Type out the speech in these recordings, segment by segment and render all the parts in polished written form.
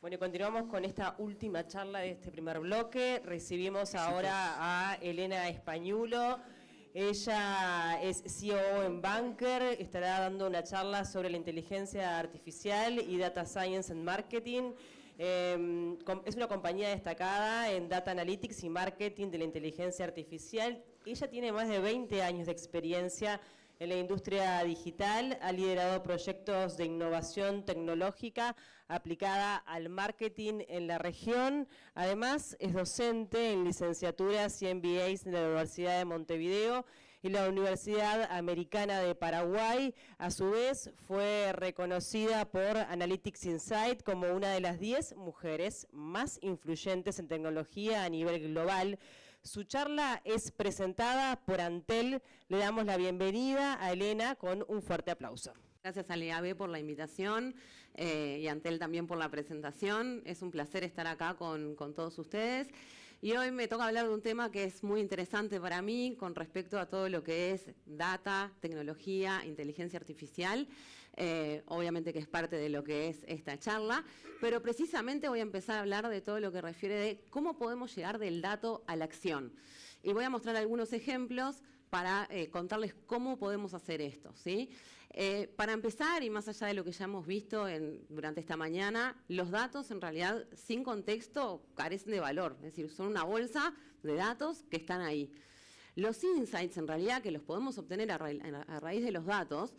Bueno, y continuamos con esta última charla de este primer bloque. Recibimos ahora a Elena Españulo. Ella es CEO en Banker, estará dando una charla sobre la inteligencia artificial y Data Science and Marketing. Es una compañía destacada en Data Analytics y Marketing de la inteligencia artificial. Ella tiene más de 20 años de experiencia en la industria digital, ha liderado proyectos de innovación tecnológica aplicada al marketing en la región. Además, es docente en licenciaturas y MBAs de la Universidad de Montevideo y la Universidad Americana de Paraguay. A su vez, fue reconocida por Analytics Insight como una de las 10 mujeres más influyentes en tecnología a nivel global. Su charla es presentada por Antel. Le damos la bienvenida a Elena con un fuerte aplauso. Gracias a LIAB por la invitación y a Antel también por la presentación. Es un placer estar acá con todos ustedes. Y hoy me toca hablar de un tema que es muy interesante para mí con respecto a todo lo que es data, tecnología, inteligencia artificial. Obviamente que es parte de lo que es esta charla, pero precisamente voy a empezar a hablar de todo lo que refiere de cómo podemos llegar del dato a la acción. Y voy a mostrar algunos ejemplos para contarles cómo podemos hacer esto, ¿sí? Para empezar, y más allá de lo que ya hemos visto durante esta mañana, los datos en realidad sin contexto carecen de valor, es decir, son una bolsa de datos que están ahí. Los insights en realidad que los podemos obtener a raíz de los datos,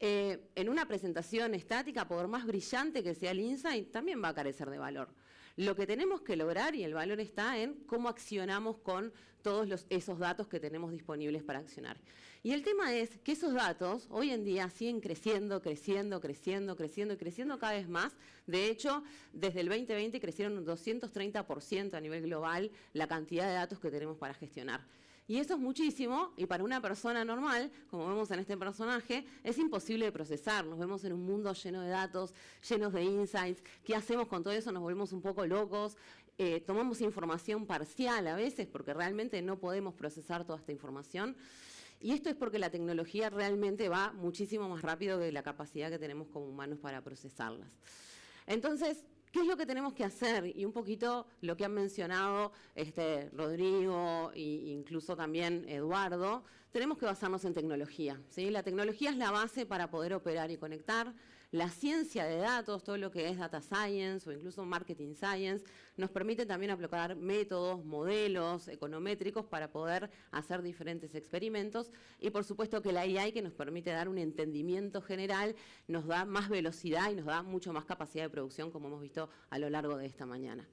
en una presentación estática, por más brillante que sea el insight, también va a carecer de valor. Lo que tenemos que lograr, y el valor está en cómo accionamos con todos esos datos que tenemos disponibles para accionar. Y el tema es que esos datos hoy en día siguen creciendo cada vez más. De hecho, desde el 2020 crecieron un 230% a nivel global la cantidad de datos que tenemos para gestionar. Y eso es muchísimo, y para una persona normal, como vemos en este personaje, es imposible de procesar. Nos vemos en un mundo lleno de datos, llenos de insights. ¿Qué hacemos con todo eso? Nos volvemos un poco locos. Tomamos información parcial a veces, porque realmente no podemos procesar toda esta información. Y esto es porque la tecnología realmente va muchísimo más rápido que la capacidad que tenemos como humanos para procesarlas. Entonces, ¿qué es lo que tenemos que hacer? Y un poquito lo que han mencionado Rodrigo e incluso también Eduardo, tenemos que basarnos en tecnología, ¿sí? La tecnología es la base para poder operar y conectar. La ciencia de datos, todo lo que es data science o incluso marketing science, nos permite también aplicar métodos, modelos econométricos para poder hacer diferentes experimentos. Y por supuesto que la AI, que nos permite dar un entendimiento general, nos da más velocidad y nos da mucho más capacidad de producción, como hemos visto a lo largo de esta mañana.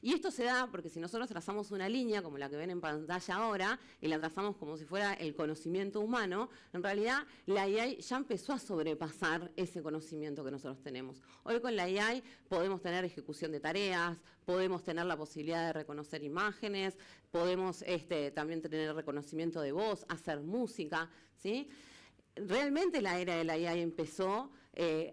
Y esto se da porque si nosotros trazamos una línea, como la que ven en pantalla ahora, y la trazamos como si fuera el conocimiento humano, en realidad la AI ya empezó a sobrepasar ese conocimiento que nosotros tenemos. Hoy con la AI podemos tener ejecución de tareas, podemos tener la posibilidad de reconocer imágenes, podemos también tener reconocimiento de voz, hacer música, ¿sí? Realmente la era de la AI empezó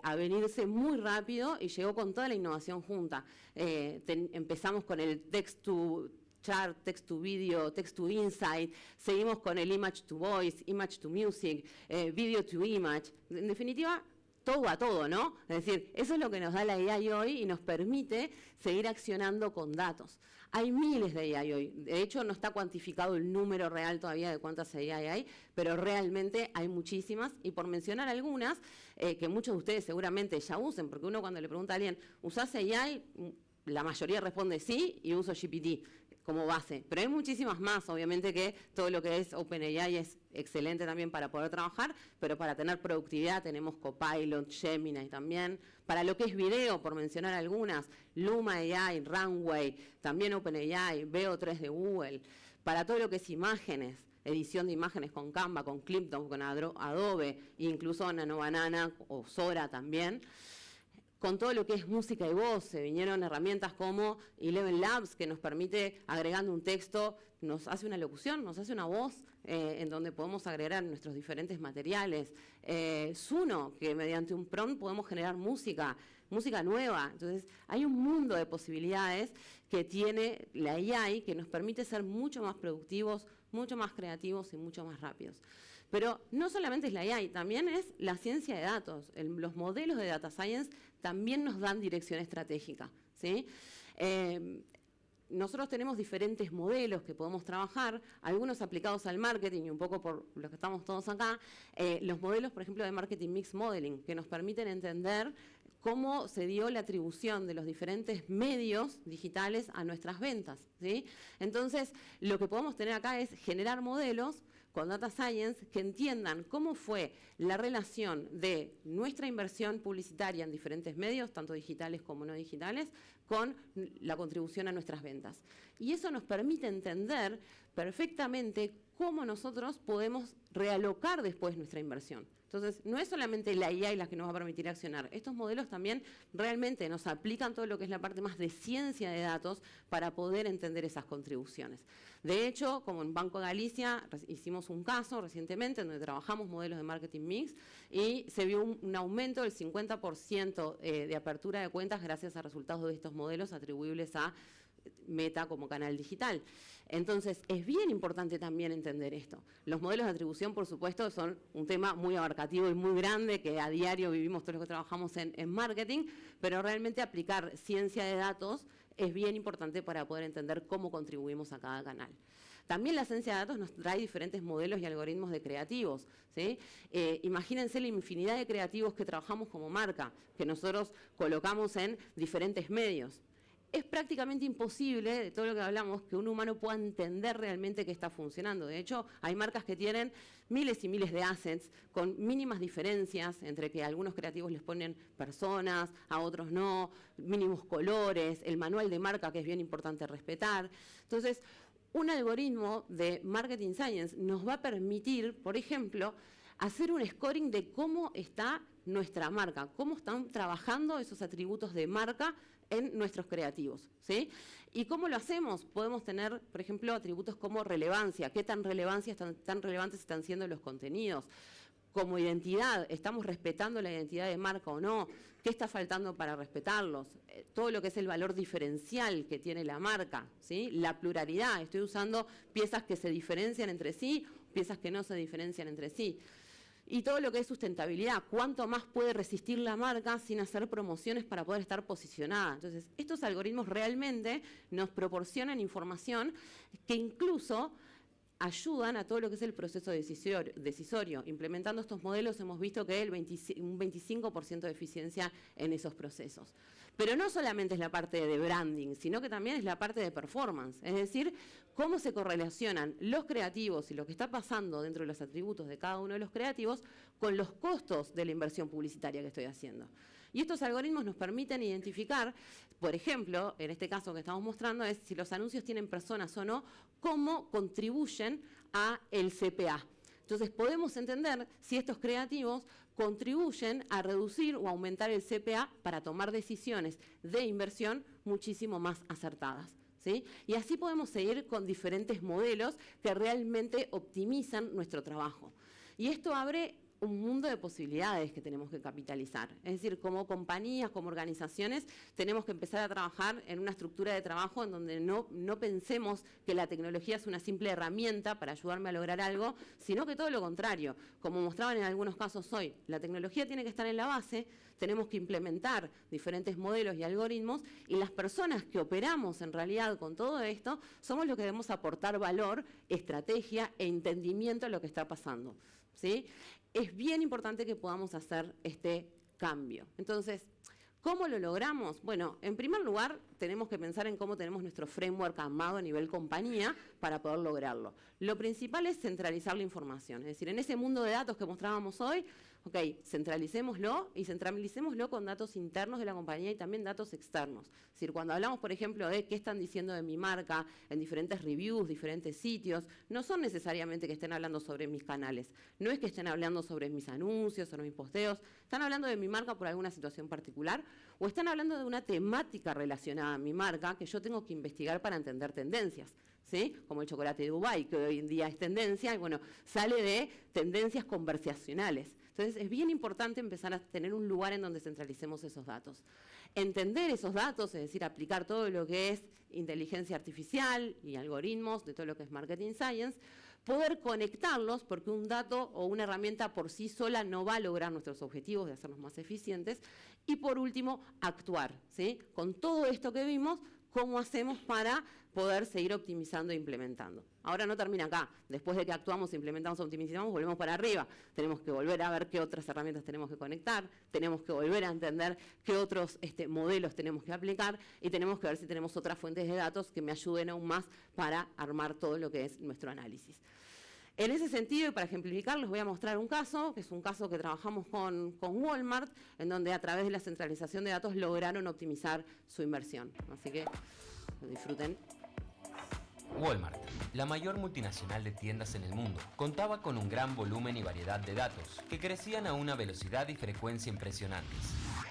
a venirse muy rápido y llegó con toda la innovación junta. Empezamos con el text to chart, text to video, text to insight, seguimos con el image to voice, image to music, video to image. En definitiva, todo a todo, ¿no? Es decir, eso es lo que nos da la AI hoy y nos permite seguir accionando con datos. Hay miles de AI hoy. De hecho, no está cuantificado el número real todavía de cuántas AI hay, pero realmente hay muchísimas. Y por mencionar algunas, que muchos de ustedes seguramente ya usen, porque uno cuando le pregunta a alguien, ¿usás AI? La mayoría responde sí y uso GPT como base. Pero hay muchísimas más, obviamente que todo lo que es OpenAI es excelente también para poder trabajar, pero para tener productividad tenemos Copilot, Gemini también. Para lo que es video, por mencionar algunas, Luma AI, Runway, también OpenAI, Veo3 de Google. Para todo lo que es imágenes, edición de imágenes con Canva, con Clipton, con Adobe, incluso Nano Banana o Sora también. Con todo lo que es música y voz, se vinieron herramientas como Eleven Labs, que nos permite, agregando un texto, nos hace una locución, nos hace una voz, en donde podemos agregar nuestros diferentes materiales. Suno, que mediante un prompt podemos generar música nueva. Entonces, hay un mundo de posibilidades que tiene la AI que nos permite ser mucho más productivos, mucho más creativos y mucho más rápidos. Pero no solamente es la AI, también es la ciencia de datos. Los modelos de data science también nos dan dirección estratégica, ¿sí? Nosotros tenemos diferentes modelos que podemos trabajar, algunos aplicados al marketing y un poco por los que estamos todos acá, los modelos, por ejemplo, de Marketing Mix Modeling, que nos permiten entender cómo se dio la atribución de los diferentes medios digitales a nuestras ventas, ¿sí? Entonces, lo que podemos tener acá es generar modelos con Data Science que entiendan cómo fue la relación de nuestra inversión publicitaria en diferentes medios, tanto digitales como no digitales, con la contribución a nuestras ventas. Y eso nos permite entender perfectamente cómo nosotros podemos realocar después nuestra inversión. Entonces, no es solamente la IA la que nos va a permitir accionar. Estos modelos también realmente nos aplican todo lo que es la parte más de ciencia de datos para poder entender esas contribuciones. De hecho, como en Banco Galicia, hicimos un caso recientemente donde trabajamos modelos de marketing mix y se vio un aumento del 50% de apertura de cuentas gracias a resultados de estos modelos atribuibles a Meta como canal digital. Entonces, es bien importante también entender esto. Los modelos de atribución, por supuesto, son un tema muy abarcativo y muy grande que a diario vivimos todos los que trabajamos en marketing, pero realmente aplicar ciencia de datos es bien importante para poder entender cómo contribuimos a cada canal. También la ciencia de datos nos trae diferentes modelos y algoritmos de creativos, ¿sí? Imagínense la infinidad de creativos que trabajamos como marca, que nosotros colocamos en diferentes medios. Es prácticamente imposible, de todo lo que hablamos, que un humano pueda entender realmente qué está funcionando. De hecho, hay marcas que tienen miles y miles de assets con mínimas diferencias entre que a algunos creativos les ponen personas, a otros no, mínimos colores, el manual de marca que es bien importante respetar. Entonces, un algoritmo de Marketing Science nos va a permitir, por ejemplo, hacer un scoring de cómo está nuestra marca, cómo están trabajando esos atributos de marca en nuestros creativos, ¿sí? ¿Y cómo lo hacemos? Podemos tener, por ejemplo, atributos como relevancia, qué tan relevantes están siendo los contenidos. Como identidad, ¿estamos respetando la identidad de marca o no? ¿Qué está faltando para respetarlos? Todo lo que es el valor diferencial que tiene la marca, ¿sí? La pluralidad, estoy usando piezas que se diferencian entre sí, piezas que no se diferencian entre sí. Y todo lo que es sustentabilidad, cuánto más puede resistir la marca sin hacer promociones para poder estar posicionada. Entonces, estos algoritmos realmente nos proporcionan información que incluso ayudan a todo lo que es el proceso decisorio. Implementando estos modelos hemos visto que hay un 25% de eficiencia en esos procesos. Pero no solamente es la parte de branding, sino que también es la parte de performance, es decir, cómo se correlacionan los creativos y lo que está pasando dentro de los atributos de cada uno de los creativos con los costos de la inversión publicitaria que estoy haciendo. Y estos algoritmos nos permiten identificar, por ejemplo, en este caso que estamos mostrando, es si los anuncios tienen personas o no, cómo contribuyen a el CPA. Entonces, podemos entender si estos creativos contribuyen a reducir o aumentar el CPA para tomar decisiones de inversión muchísimo más acertadas, ¿sí? Y así podemos seguir con diferentes modelos que realmente optimizan nuestro trabajo. Y esto abre un mundo de posibilidades que tenemos que capitalizar. Es decir, como compañías, como organizaciones, tenemos que empezar a trabajar en una estructura de trabajo en donde no pensemos que la tecnología es una simple herramienta para ayudarme a lograr algo, sino que todo lo contrario. Como mostraban en algunos casos hoy, la tecnología tiene que estar en la base, tenemos que implementar diferentes modelos y algoritmos, y las personas que operamos en realidad con todo esto somos los que debemos aportar valor, estrategia e entendimiento a lo que está pasando, ¿sí? Es bien importante que podamos hacer este cambio. Entonces, ¿cómo lo logramos? Bueno, en primer lugar, tenemos que pensar en cómo tenemos nuestro framework armado a nivel compañía para poder lograrlo. Lo principal es centralizar la información. Es decir, en ese mundo de datos que mostrábamos hoy, ok, centralicémoslo y centralicémoslo con datos internos de la compañía y también datos externos. Es decir, cuando hablamos, por ejemplo, de qué están diciendo de mi marca en diferentes reviews, diferentes sitios, no son necesariamente que estén hablando sobre mis canales, no es que estén hablando sobre mis anuncios, sobre mis posteos, están hablando de mi marca por alguna situación particular o están hablando de una temática relacionada a mi marca que yo tengo que investigar para entender tendencias, ¿sí? Como el chocolate de Dubái, que hoy en día es tendencia, y bueno, sale de tendencias conversacionales. Entonces, es bien importante empezar a tener un lugar en donde centralicemos esos datos. Entender esos datos, es decir, aplicar todo lo que es inteligencia artificial y algoritmos de todo lo que es marketing science, poder conectarlos, porque un dato o una herramienta por sí sola no va a lograr nuestros objetivos de hacernos más eficientes. Y por último, actuar, ¿sí? Con todo esto que vimos, ¿cómo hacemos para poder seguir optimizando e implementando? Ahora no termina acá. Después de que actuamos, implementamos, optimizamos, volvemos para arriba. Tenemos que volver a ver qué otras herramientas tenemos que conectar, tenemos que volver a entender qué otros modelos tenemos que aplicar y tenemos que ver si tenemos otras fuentes de datos que me ayuden aún más para armar todo lo que es nuestro análisis. En ese sentido, y para ejemplificar, les voy a mostrar un caso, que es un caso que trabajamos con Walmart, en donde a través de la centralización de datos lograron optimizar su inversión. Así que lo disfruten. Walmart, la mayor multinacional de tiendas en el mundo, contaba con un gran volumen y variedad de datos, que crecían a una velocidad y frecuencia impresionantes.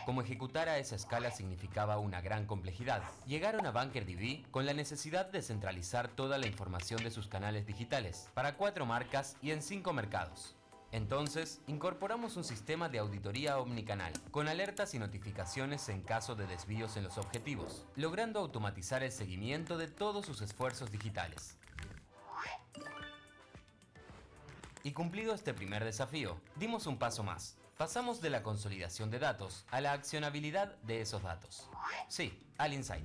Como ejecutar a esa escala significaba una gran complejidad, llegaron a BunkerDB con la necesidad de centralizar toda la información de sus canales digitales, para 4 marcas y en 5 mercados. Entonces, incorporamos un sistema de auditoría omnicanal, con alertas y notificaciones en caso de desvíos en los objetivos, logrando automatizar el seguimiento de todos sus esfuerzos digitales. Y cumplido este primer desafío, dimos un paso más. Pasamos de la consolidación de datos a la accionabilidad de esos datos. Sí, al insight.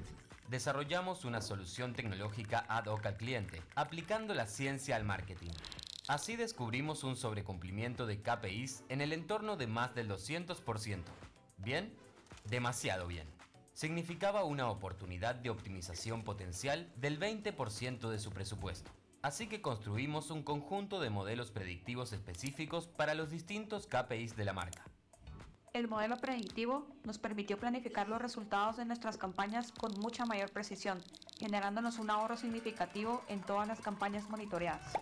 Desarrollamos una solución tecnológica ad hoc al cliente, aplicando la ciencia al marketing. Así descubrimos un sobrecumplimiento de KPIs en el entorno de más del 200%. ¿Bien? Demasiado bien. Significaba una oportunidad de optimización potencial del 20% de su presupuesto. Así que construimos un conjunto de modelos predictivos específicos para los distintos KPIs de la marca. El modelo predictivo nos permitió planificar los resultados de nuestras campañas con mucha mayor precisión, generándonos un ahorro significativo en todas las campañas monitoreadas.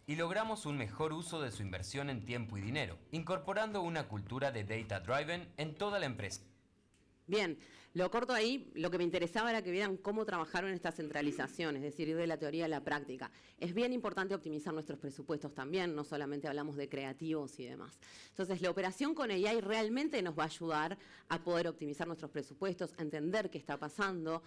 Y logramos un mejor uso de su inversión en tiempo y dinero, incorporando una cultura de data driven en toda la empresa. Bien, lo corto ahí, lo que me interesaba era que vieran cómo trabajaron esta centralización, es decir, ir de la teoría a la práctica. Es bien importante optimizar nuestros presupuestos también, no solamente hablamos de creativos y demás. Entonces, la operación con AI realmente nos va a ayudar a poder optimizar nuestros presupuestos, a entender qué está pasando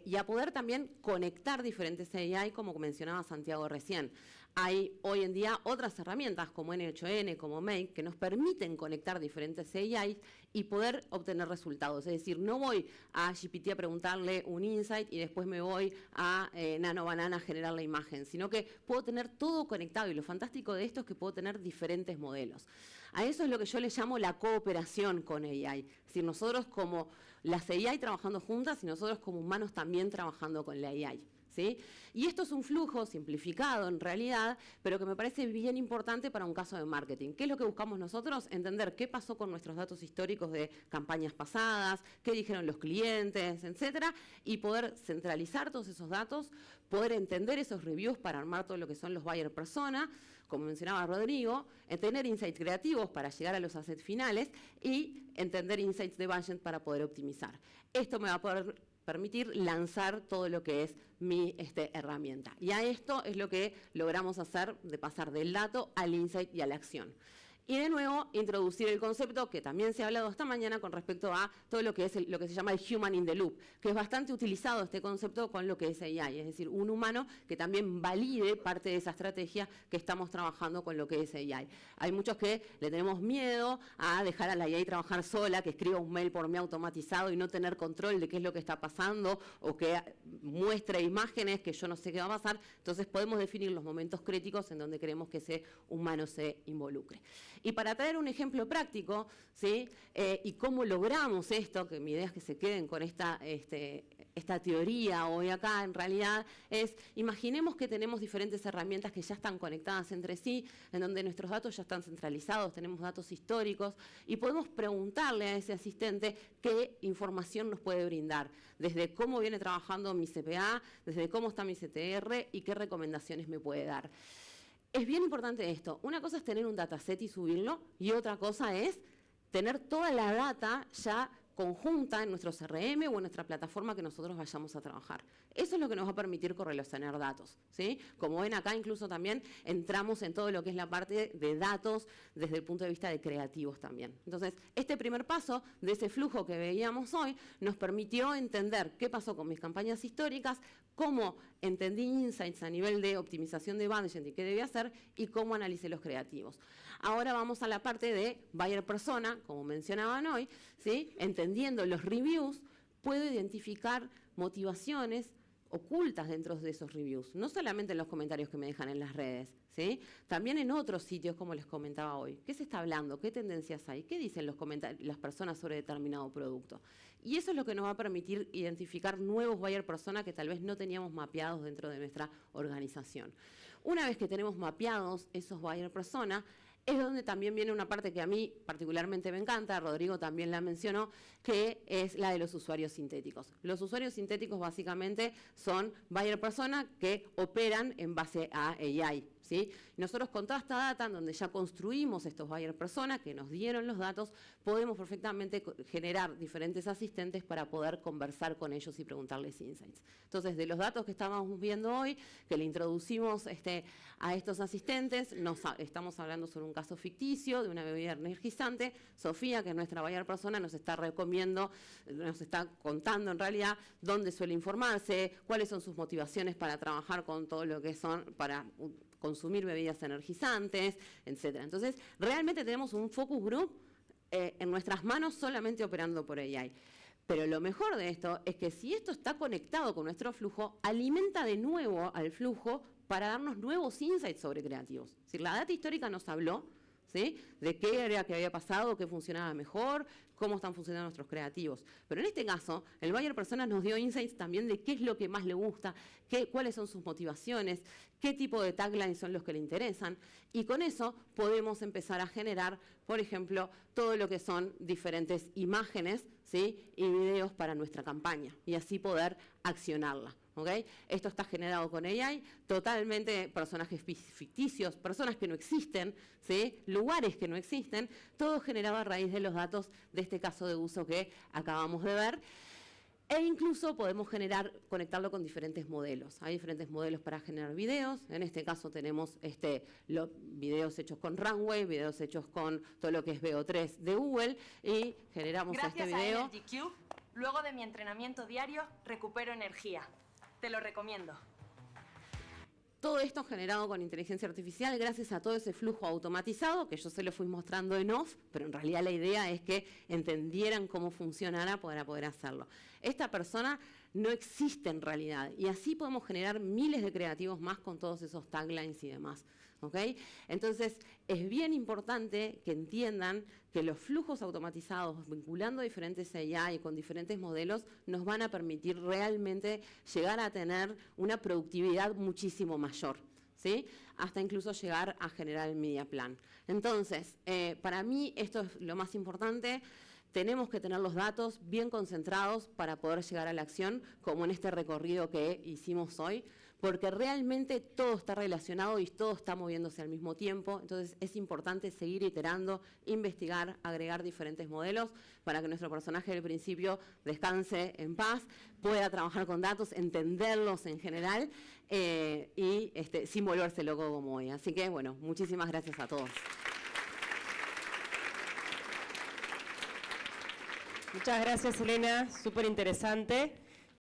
y a poder también conectar diferentes AI, como mencionaba Santiago recién. Hay hoy en día otras herramientas como N8N, como Make, que nos permiten conectar diferentes AI y poder obtener resultados. Es decir, no voy a GPT a preguntarle un insight y después me voy a Nano Banana a generar la imagen, sino que puedo tener todo conectado y lo fantástico de esto es que puedo tener diferentes modelos. A eso es lo que yo le llamo la cooperación con AI. Es decir, nosotros como las AI trabajando juntas y nosotros como humanos también trabajando con la AI. ¿Sí? Y esto es un flujo simplificado en realidad, pero que me parece bien importante para un caso de marketing. ¿Qué es lo que buscamos nosotros? Entender qué pasó con nuestros datos históricos de campañas pasadas, qué dijeron los clientes, etcétera, y poder centralizar todos esos datos, poder entender esos reviews para armar todo lo que son los buyer persona, como mencionaba Rodrigo, tener insights creativos para llegar a los assets finales y entender insights de budget para poder optimizar. Esto me va a poder permitir lanzar todo lo que es mi herramienta. Y a esto es lo que logramos hacer de pasar del dato al insight y a la acción. Y de nuevo, introducir el concepto que también se ha hablado esta mañana con respecto a todo lo que es lo que se llama el human in the loop, que es bastante utilizado este concepto con lo que es AI, es decir, un humano que también valide parte de esa estrategia que estamos trabajando con lo que es AI. Hay muchos que le tenemos miedo a dejar a la AI trabajar sola, que escriba un mail por mí automatizado y no tener control de qué es lo que está pasando o que muestre imágenes que yo no sé qué va a pasar. Entonces podemos definir los momentos críticos en donde queremos que ese humano se involucre. Y para traer un ejemplo práctico, ¿sí? Y cómo logramos esto, que mi idea es que se queden con esta teoría hoy acá, en realidad es, imaginemos que tenemos diferentes herramientas que ya están conectadas entre sí, en donde nuestros datos ya están centralizados, tenemos datos históricos, y podemos preguntarle a ese asistente qué información nos puede brindar, desde cómo viene trabajando mi CPA, desde cómo está mi CTR y qué recomendaciones me puede dar. Es bien importante esto. Una cosa es tener un dataset y subirlo, y otra cosa es tener toda la data ya conjunta en nuestro CRM o en nuestra plataforma que nosotros vayamos a trabajar. Eso es lo que nos va a permitir correlacionar datos, ¿sí? Como ven acá, incluso también entramos en todo lo que es la parte de datos desde el punto de vista de creativos también. Entonces, este primer paso de ese flujo que veíamos hoy nos permitió entender qué pasó con mis campañas históricas, cómo entendí insights a nivel de optimización de budget y qué debía hacer, y cómo analicé los creativos. Ahora vamos a la parte de buyer persona, como mencionaban hoy, ¿sí? Entendiendo los reviews, puedo identificar motivaciones ocultas dentro de esos reviews, no solamente en los comentarios que me dejan en las redes, ¿sí? También en otros sitios, como les comentaba hoy. ¿Qué se está hablando? ¿Qué tendencias hay? ¿Qué dicen las personas sobre determinado producto? Y eso es lo que nos va a permitir identificar nuevos buyer persona que tal vez no teníamos mapeados dentro de nuestra organización. Una vez que tenemos mapeados esos buyer persona, es donde también viene una parte que a mí particularmente me encanta, Rodrigo también la mencionó, que es la de los usuarios sintéticos. Los usuarios sintéticos básicamente son buyer persona que operan en base a AI, ¿sí? Nosotros con toda esta data, en donde ya construimos estos buyer persona que nos dieron los datos, podemos perfectamente generar diferentes asistentes para poder conversar con ellos y preguntarles insights. Entonces, de los datos que estábamos viendo hoy, que le introducimos a estos asistentes, estamos hablando sobre un caso ficticio de una bebida energizante. Sofía, que es nuestra buyer persona, nos está contando en realidad dónde suele informarse, cuáles son sus motivaciones para trabajar con todo lo que son, para consumir bebidas energizantes, etcétera. Entonces, realmente tenemos un focus group en nuestras manos solamente operando por AI. Pero lo mejor de esto es que si esto está conectado con nuestro flujo, alimenta de nuevo al flujo para darnos nuevos insights sobre creativos. Es decir, la data histórica nos habló, ¿sí?, de qué era que había pasado, qué funcionaba mejor, cómo están funcionando nuestros creativos. Pero en este caso, el buyer persona nos dio insights también de qué es lo que más le gusta, cuáles son sus motivaciones, qué tipo de taglines son los que le interesan, y con eso podemos empezar a generar, por ejemplo, todo lo que son diferentes imágenes, ¿sí?, y videos para nuestra campaña, y así poder accionarla. ¿Okay? Esto está generado con AI, totalmente personajes ficticios, personas que no existen, ¿sí?, lugares que no existen, todo generado a raíz de los datos de este caso de uso que acabamos de ver. E incluso podemos conectarlo con diferentes modelos. Hay diferentes modelos para generar videos. En este caso tenemos los videos hechos con Runway, videos hechos con todo lo que es VO3 de Google, y generamos este video. Gracias a Energy Cube, luego de mi entrenamiento diario, recupero energía. Te lo recomiendo. Todo esto generado con inteligencia artificial gracias a todo ese flujo automatizado que yo se lo fui mostrando en off, pero en realidad la idea es que entendieran cómo funcionara para poder hacerlo. Esta persona no existe en realidad y así podemos generar miles de creativos más con todos esos taglines y demás. ¿Okay? Entonces, es bien importante que entiendan que los flujos automatizados, vinculando diferentes AI con diferentes modelos, nos van a permitir realmente llegar a tener una productividad muchísimo mayor, ¿sí?, hasta incluso llegar a generar el media plan. Entonces, para mí esto es lo más importante. Tenemos que tener los datos bien concentrados para poder llegar a la acción, como en este recorrido que hicimos hoy, porque realmente todo está relacionado y todo está moviéndose al mismo tiempo. Entonces es importante seguir iterando, investigar, agregar diferentes modelos para que nuestro personaje del principio descanse en paz, pueda trabajar con datos, entenderlos en general y sin volverse loco como hoy. Así que, bueno, muchísimas gracias a todos. Muchas gracias, Elena, súper interesante.